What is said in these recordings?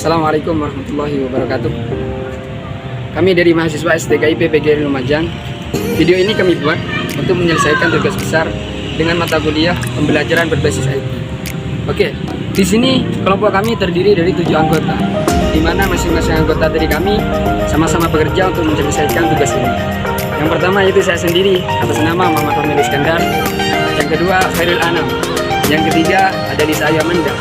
Assalamualaikum warahmatullahi wabarakatuh. Kami dari mahasiswa STKIP PGRI Lumajang. Video ini kami buat untuk menyelesaikan tugas besar dengan mata kuliah pembelajaran berbasis IT. Oke, di sini kelompok kami terdiri dari 7 anggota, di mana masing-masing anggota dari kami sama-sama bekerja untuk menyelesaikan tugas ini. Yang pertama yaitu saya sendiri atas nama Muhammad Fahmi Iskandar. Yang kedua Khairul Anam. Yang ketiga ada Lisa Ayu Amanda.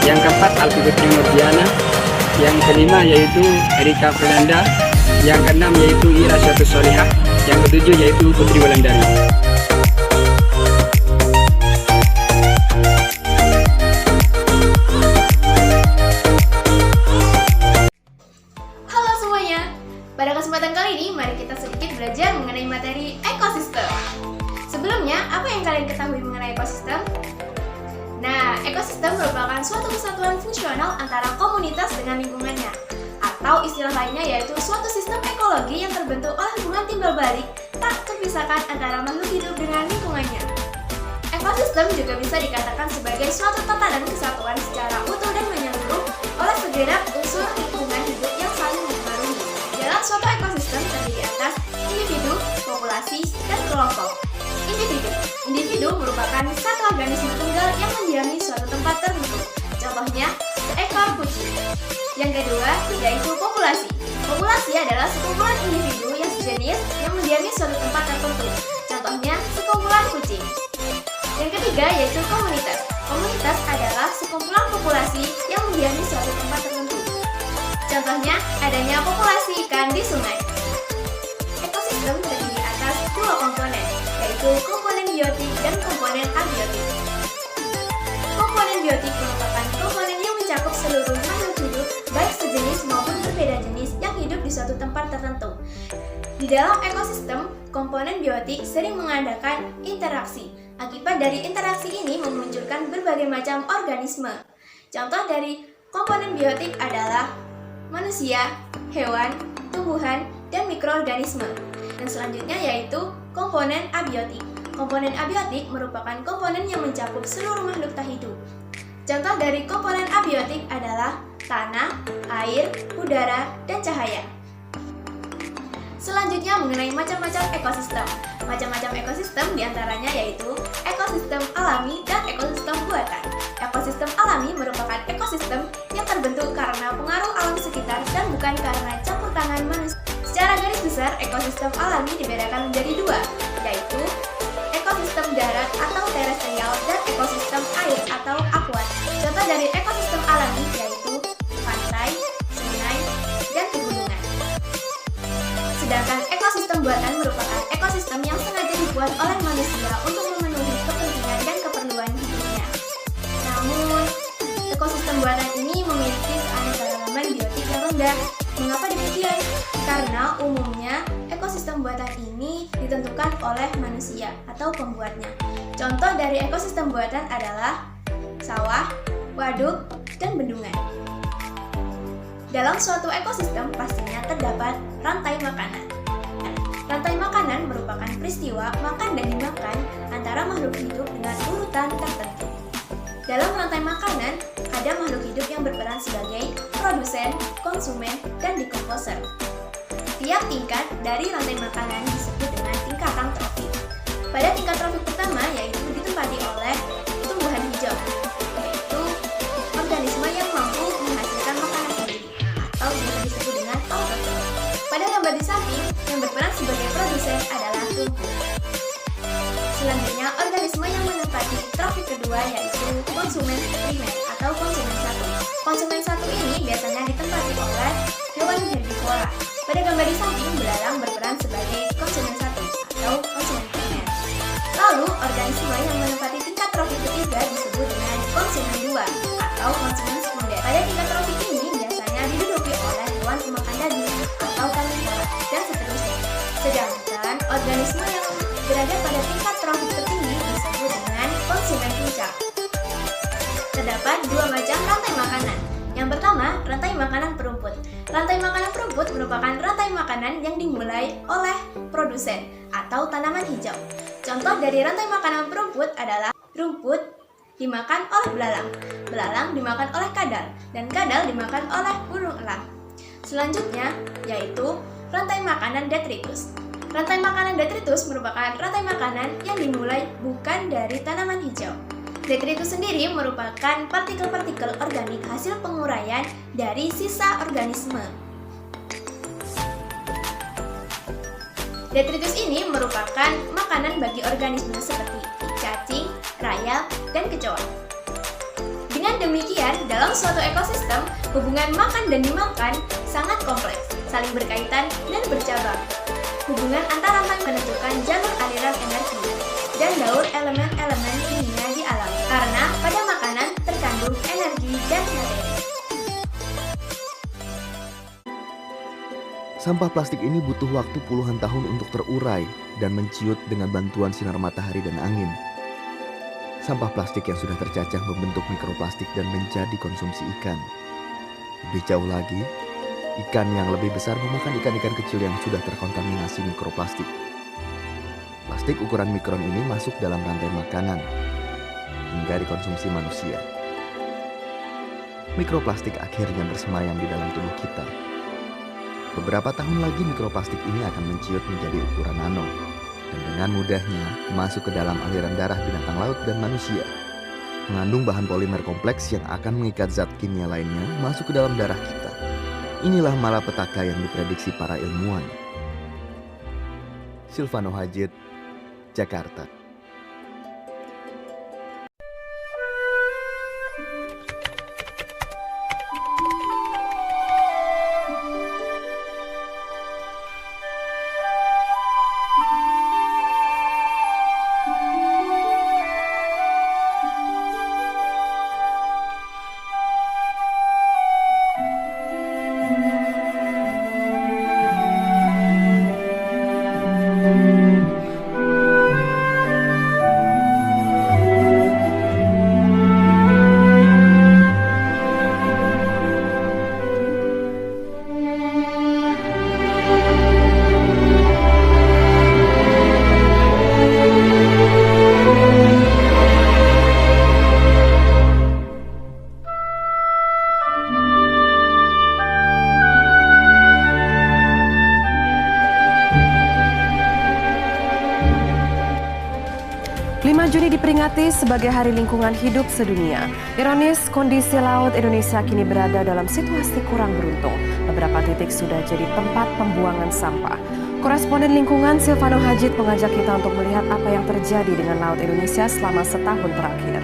Yang keempat Alfi Putri Murdiana. Yang kelima yaitu Erika Fernanda. Yang keenam yaitu Ira Syatus Solihah. Yang ketujuh yaitu Putri Wulandari. Halo semuanya, pada kesempatan kali ini mari kita sedikit belajar mengenai materi ekosistem. Sebelumnya, apa yang kalian ketahui mengenai ekosistem? Nah, ekosistem merupakan suatu kesatuan fungsional antara komunitas dengan lingkungannya, atau istilah lainnya yaitu suatu sistem ekologi yang terbentuk oleh hubungan timbal balik tak terpisahkan antara makhluk hidup dengan lingkungannya. Ekosistem juga bisa dikatakan sebagai suatu tatanan kesatuan secara utuh dan menyeluruh oleh segenap unsur lingkungan hidup yang saling mempengaruhi. Dalam suatu ekosistem terdiri atas individu, populasi, dan kelompok. Individu merupakan satu organisme tunggal yang mendiami suatu tempat tertentu. Contohnya, seekor kucing. Yang kedua, yaitu populasi. Populasi adalah sekumpulan individu yang sejenis yang mendiami suatu tempat tertentu. Contohnya, sekumpulan kucing. Yang ketiga, yaitu komunitas. Komunitas adalah sekumpulan populasi yang mendiami suatu tempat tertentu. Contohnya, adanya populasi ikan di sungai. Ekosistem terdiri atas dua komponen, yaitu komponen biotik dan komponen abiotik. Komponen biotik merupakan komponen yang mencakup seluruh makhluk hidup, baik sejenis maupun berbeda jenis yang hidup di suatu tempat tertentu. Di dalam ekosistem, komponen biotik sering mengadakan interaksi. Akibat dari interaksi ini memunculkan berbagai macam organisme. Contoh dari komponen biotik adalah manusia, hewan, tumbuhan, dan mikroorganisme. Dan selanjutnya yaitu komponen abiotik. Komponen abiotik merupakan komponen yang mencakup seluruh makhluk tak hidup. Contoh dari komponen abiotik adalah tanah, air, udara, dan cahaya. Selanjutnya mengenai macam-macam ekosistem. Macam-macam ekosistem diantaranya yaitu ekosistem alami dan ekosistem buatan. Ekosistem alami merupakan ekosistem yang terbentuk karena pengaruh alam sekitar dan bukan karena campur tangan manusia. Secara garis besar, ekosistem alami dibedakan menjadi dua, yaitu ekosistem darat atau terestrial dan ekosistem air atau akuat. Contoh dari ekosistem alami yaitu pantai, sungai, dan pegunungan. Sedangkan ekosistem buatan merupakan ekosistem yang sengaja dibuat oleh manusia untuk memenuhi kepentingan dan keperluan hidupnya. Namun, ekosistem buatan ini memiliki keanekaragaman biotik yang rendah. Mengapa demikian? Karena umumnya ekosistem buatan ini ditentukan oleh manusia atau pembuatnya. Contoh dari ekosistem buatan adalah sawah, waduk, dan bendungan. Dalam suatu ekosistem pastinya terdapat rantai makanan. Rantai makanan merupakan peristiwa makan dan dimakan antara makhluk hidup dengan urutan tertentu. Dalam rantai makanan, ada makhluk hidup yang berperan sebagai produsen, konsumen, dan dekomposer. Tiap tingkat dari rantai makanan disebut dengan tingkatan trofik. Pada tingkat trofik pertama yaitu ditempati oleh tumbuhan hijau, yaitu organisme yang mampu menghasilkan makanan sendiri, atau bisa disebut dengan autotrof. Pada gambar di samping, yang berperan sebagai produsen adalah rumput. Selanjutnya, organisme yang menempati trofik kedua yaitu konsumen primer atau konsumen satu. Konsumen satu ini biasanya ditempati oleh hewan herbivora. Pada gambar di samping, belalang berperan sebagai konsumen satu atau konsumen primer. Lalu, organisme yang menempati tingkat trofik ketiga disebut dengan konsumen dua atau konsumen sekunder. Pada tingkat trofik ini biasanya diduduki oleh hewan pemakan daging atau karnivora dan seterusnya. Sedangkan organisme yang berada pada tingkat trofik tertinggi disebut dengan konsumen puncak. Terdapat dua macam rantai makanan. Yang pertama, rantai makanan perumput. Rantai makanan perumput merupakan rantai makanan yang dimulai oleh produsen atau tanaman hijau. Contoh dari rantai makanan perumput adalah rumput, dimakan oleh belalang, belalang dimakan oleh kadal, dan kadal dimakan oleh burung elang. Selanjutnya yaitu rantai makanan detritus. Rantai makanan detritus merupakan rantai makanan yang dimulai bukan dari tanaman hijau. Detritus sendiri merupakan partikel-partikel organik hasil penguraian dari sisa organisme. Detritus ini merupakan makanan bagi organisme seperti cacing, rayap, dan kecoa. Dengan demikian, dalam suatu ekosistem, hubungan makan dan dimakan sangat kompleks, saling berkaitan dan bercabang. Hubungan antar rantai menentukan jalur aliran energi dan daur elemen-elemen kimia di alam, karena pada makanan terkandung energi dan materi. Sampah plastik ini butuh waktu puluhan tahun untuk terurai dan menciut dengan bantuan sinar matahari dan angin. Sampah plastik yang sudah tercacah membentuk mikroplastik dan menjadi konsumsi ikan. Lebih jauh lagi, ikan yang lebih besar memakan ikan-ikan kecil yang sudah terkontaminasi mikroplastik. Plastik ukuran mikron ini masuk dalam rantai makanan hingga dikonsumsi manusia. Mikroplastik akhirnya bersemayam di dalam tubuh kita. Beberapa tahun lagi mikroplastik ini akan menciut menjadi ukuran nano dan dengan mudahnya masuk ke dalam aliran darah binatang laut dan manusia. Mengandung bahan polimer kompleks yang akan mengikat zat kimia lainnya masuk ke dalam darah kita. Inilah malapetaka yang diprediksi para ilmuwan. Silvano Hajid, Jakarta. Juni diperingati sebagai Hari Lingkungan Hidup Sedunia. Ironis, kondisi laut Indonesia kini berada dalam situasi kurang beruntung. Beberapa titik sudah jadi tempat pembuangan sampah. Koresponden lingkungan Silvano Hajid mengajak kita untuk melihat apa yang terjadi dengan laut Indonesia selama setahun terakhir.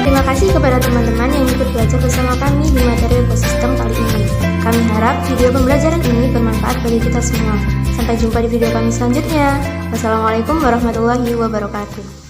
Terima kasih kepada teman-teman yang ikut belajar bersama kami di materi ekosistem kali ini. Kami harap video pembelajaran ini bermanfaat bagi kita semua. Sampai jumpa di video kami selanjutnya. Wassalamualaikum warahmatullahi wabarakatuh.